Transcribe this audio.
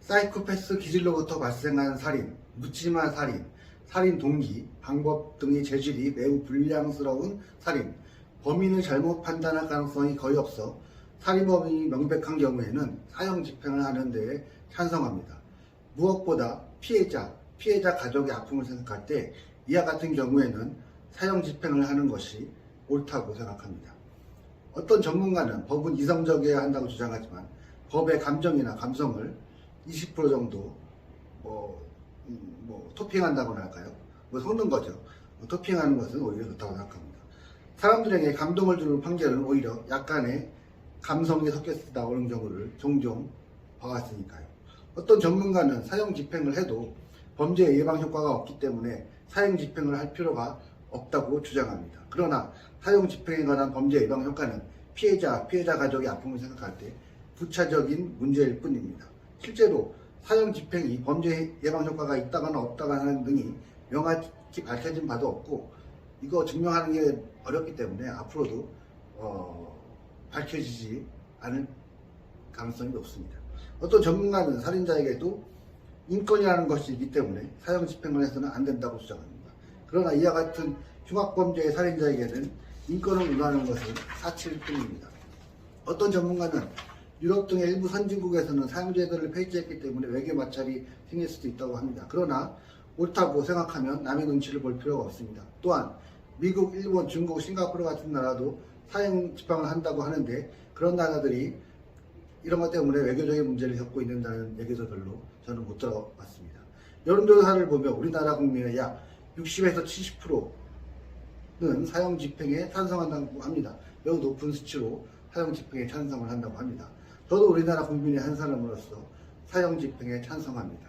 사이코패스 기질로부터 발생한 살인, 묻지마 살인, 살인 동기, 방법 등의 재질이 매우 불량스러운 살인, 범인을 잘못 판단할 가능성이 거의 없어 살인범이 명백한 경우에는 사형 집행을 하는 데에 찬성합니다. 무엇보다 피해자 가족의 아픔을 생각할 때 이와 같은 경우에는 사형 집행을 하는 것이 옳다고 생각합니다. 어떤 전문가는 법은 이성적이어야 한다고 주장하지만 법의 감정이나 감성을 20% 정도 토핑한다고나 할까요? 섞는 거죠. 토핑하는 것은 오히려 좋다고 생각합니다. 사람들에게 감동을 주는 판결은 오히려 약간의 감성이 섞여 나오는 경우를 종종 봐왔으니까요. 어떤 전문가는 사형 집행을 해도 범죄 예방 효과가 없기 때문에 사형 집행을 할 필요가 없다고 주장합니다. 그러나 사형 집행에 관한 범죄 예방 효과는 피해자 가족의 아픔을 생각할 때 부차적인 문제일 뿐입니다. 실제로 사형 집행이 범죄 예방 효과가 있다거나 없다거나 등이 명확히 밝혀진 바도 없고 이거 증명하는 게 어렵기 때문에 앞으로도 밝혀지지 않을 가능성이 높습니다. 어떤 전문가는 살인자에게도 인권이라는 것이 있기 때문에 사형 집행을 해서는 안 된다고 주장합니다. 그러나 이와 같은 흉악범죄의 살인자에게는 인권을 운운하는 것은 사치일 뿐입니다. 어떤 전문가는 유럽 등의 일부 선진국에서는 사형제도를 폐지했기 때문에 외교 마찰이 생길 수도 있다고 합니다. 그러나 옳다고 생각하면 남의 눈치를 볼 필요가 없습니다. 또한 미국, 일본, 중국, 싱가포르 같은 나라도 사형 집행을 한다고 하는데 그런 나라들이 이런 것 때문에 외교적인 문제를 겪고 있는다는 얘기도 별로 저는 못 들어봤습니다. 여론조사를 보면 우리나라 국민의 약 60에서 70%는 사형 집행에 찬성한다고 합니다. 매우 높은 수치로 사형 집행에 찬성을 한다고 합니다. 저도 우리나라 국민의 한 사람으로서 사형 집행에 찬성합니다.